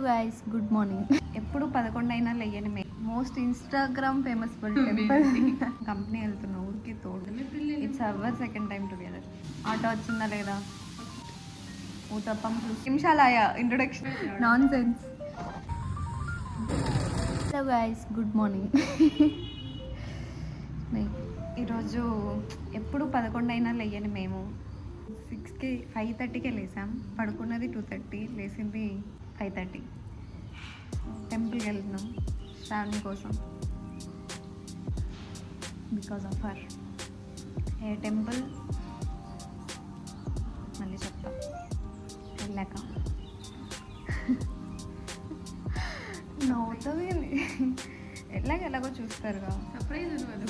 Guys good morning. ఎప్పుడు 11 అయినా లేయని most Instagram famous temple company వెళ్తున్నా ఊరికి తోడు. It's our second time together. Auto వచ్చిందా లేదా? ఊతప్పం నిమిషాలయా introduction nonsense. Hello guys good morning. ఈరోజు ఎప్పుడు 11 అయినా లేయని మేము 6కి 5:30కే లేసాం. పడుకున్నది 2:30, లేచింది 5:30. టెంపుల్కి వెళ్తున్నాం శ్రావణి కోసం. Because of her. ఏ టెంపుల్ మళ్ళీ చెప్తా వెళ్ళాక. నవ్వుతుంది ఎలాగో చూస్తారుగా.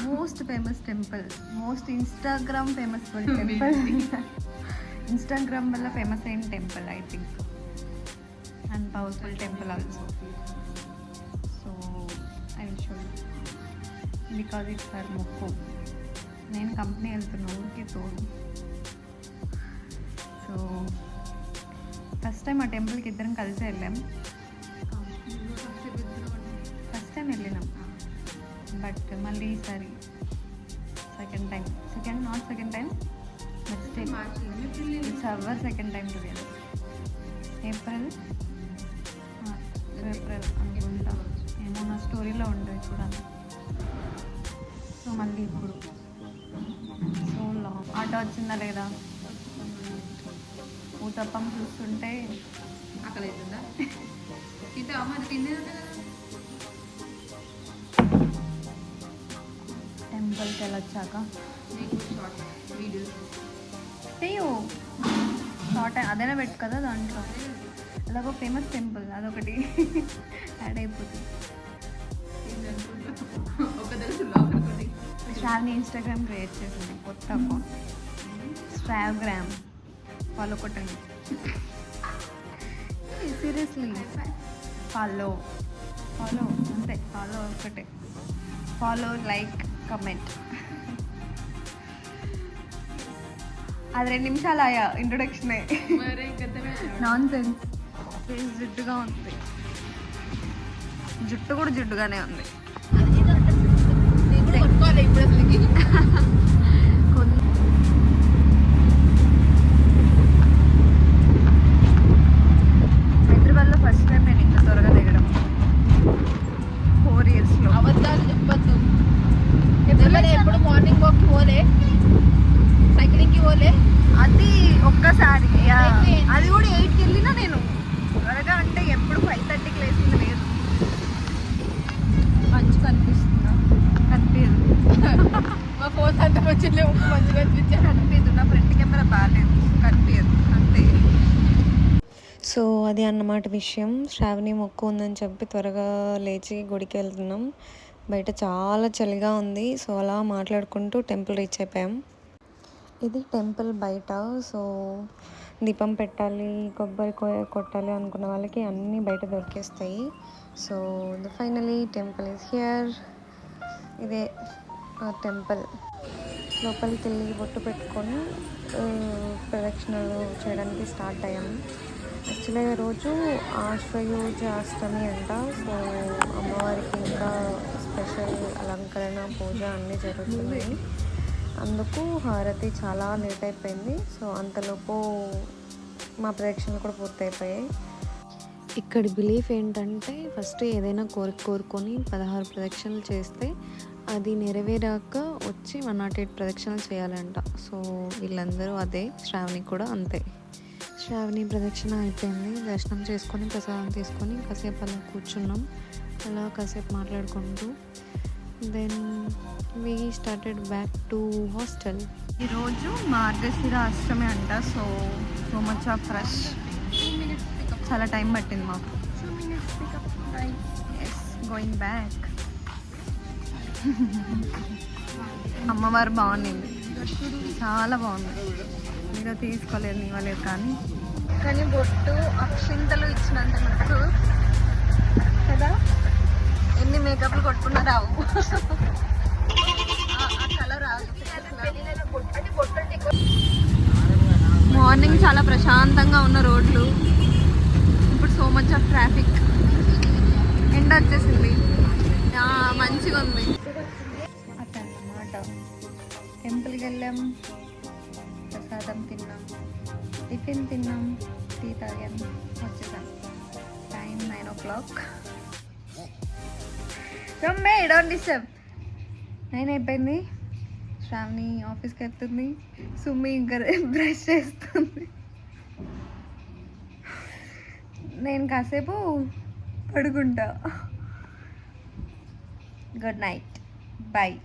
Most famous temple, most Instagram famous temple. Instagram వల్ల ఫేమస్ అయిన temple I think, and powerful temple also. So I will show because it's her మొక్కు. నేను కంపెనీ వెళ్తున్నా ఊరికి తోడు. సో ఫస్ట్ టైం ఆ టెంపుల్కి ఇద్దరం కలిసి వెళ్ళాం. ఫస్ట్ టైం వెళ్ళినాం, బట్ మళ్ళీ ఈసారి second time it's our second time together. April అనుకుంటా, ఏమో నా స్టోరీలో ఉండదు చూడాలి. సో మళ్ళీ ఇప్పుడు సో లాంగ్. ఆటో వచ్చిందా లేదా? ఊతప్పం చూస్తుంటే అక్కడ అవుతుందా? తింటా మరి తినేది. టెంపుల్కి వెళ్ళొచ్చాక వీడియో షార్ట్ అదైనా పెట్టు కదా దాంట్లో. అలాగో ఫేమస్ టెంపుల్ అదొకటి యాడ్ అయిపోతుంది. శ్రావణి ఇన్స్టాగ్రామ్ క్రియేట్ చేసింది కొత్త అకౌంట్, స్ట్రాగ్రామ్. ఫాలో కొట్టండి సీరియస్లీ. ఫాలో అంతే, ఫాలో ఒకటే. Follow, like, comment. అది 2 నిమిషాలు ఆయా ఇంట్రొడక్షనే. Non sense. ఫేస్ జిడ్డుగా ఉంది, జుట్టు కూడా జిడ్డుగానే ఉంది. హైదరాబాద్లో ఫస్ట్ టైం నేను ఇంత త్వరగా దిగడం 4 yearsలో. అబద్ధాలు చెప్పద్దు. ఎప్పుడు మార్నింగ్ వాక్ పోలే, సైక్లింగ్కి పోలే. అది ఒక్కసారి, అది కూడా 8కి వెళ్ళినా నేను త్వరగా. అంటే ఎప్పుడు 5:30కి లేచింది లేదు. మంచి కనిపిస్తుందా? కనిపించదు. మా 4:30కి వచ్చింది మంచిగా కనిపించదు. నా ఫ్రంట్ కెమెరా బాగాలేదు, కనిపించదు అంతే. సో అది అన్నమాట విషయం. శ్రావణి మొక్కు ఉందని చెప్పి త్వరగా లేచి గుడికి వెళ్తున్నాం. బయట చాలా చలిగా ఉంది. సో అలా మాట్లాడుకుంటూ టెంపుల్ రీచ్ అయిపోయాం. ఇది టెంపుల్ బయట. సో దీపం పెట్టాలి, కొబ్బరి కొట్టాలి అనుకున్న వాళ్ళకి అన్నీ బయట దొరికేస్తాయి. So finally temple is here. ఇదే టెంపుల్. లోపలికి వెళ్ళి బొట్టు పెట్టుకొని ప్రదక్షిణలు చేయడానికి స్టార్ట్ అయ్యాము. యాక్చువల్గా ఈరోజు ఆశ్వయుజ అష్టమి అంట. సో అమ్మవారికి ఇంకా స్పెషల్ అలంకరణ, పూజ అన్నీ జరుగుతున్నాయి. అందుకు హారతి చాలా లేట్ అయిపోయింది. సో అంతలోపు మా ప్రదక్షిణలు కూడా పూర్తయిపోయాయి. ఇక్కడి బిలీఫ్ ఏంటంటే, ఫస్ట్ ఏదైనా కోరుకొని 16 ప్రదక్షిణలు చేస్తే అది నెరవేరాక వచ్చి 108 ప్రదక్షిణలు చేయాలంట. సో వీళ్ళందరూ అదే, శ్రావణి కూడా అంతే. శ్రావణి ప్రదక్షిణ అయిపోయింది. దర్శనం చేసుకొని ప్రసాదం తీసుకొని కాసేపు అలా కూర్చున్నాం. అలా కాసేపు మాట్లాడుకుంటూ then we started back to hostel. ఈరోజు మార్గశిర అష్టమి అంట. So much of rush. చాలా టైం పట్టింది మాకు. Yes, going back. అమ్మవారు బాగుంది, చాలా బాగుంది. మీరు తీసుకోలేదు, ఇవ్వలేదు. కానీ బొట్టు అక్షింతలు ఇచ్చినంత నాకు కదా. ఎన్ని మేకప్లు కొట్టుకున్నా రావు. మార్నింగ్ చాలా ప్రశాంతంగా ఉన్న రోడ్లు, ఇప్పుడు సో మచ్ ఆఫ్ ట్రాఫిక్. ఎండ వచ్చేసింది, మంచిగా ఉంది అట్లన్నమాట. టెంపుల్కి వెళ్ళాం, ప్రసాదం తిన్నాం, టిఫిన్ తిన్నాం, టీ తాగాం, వచ్చేసాం. Time 9 o'clock. రమ్మే don't disturb. 9 అయిపోయింది. శ్రావణి ఆఫీస్కి వెళ్తుంది, సుమ్మి ఇంకా బ్రష్ చేస్తుంది. నేను కాసేపు పడుకుంటా. Good night, bye.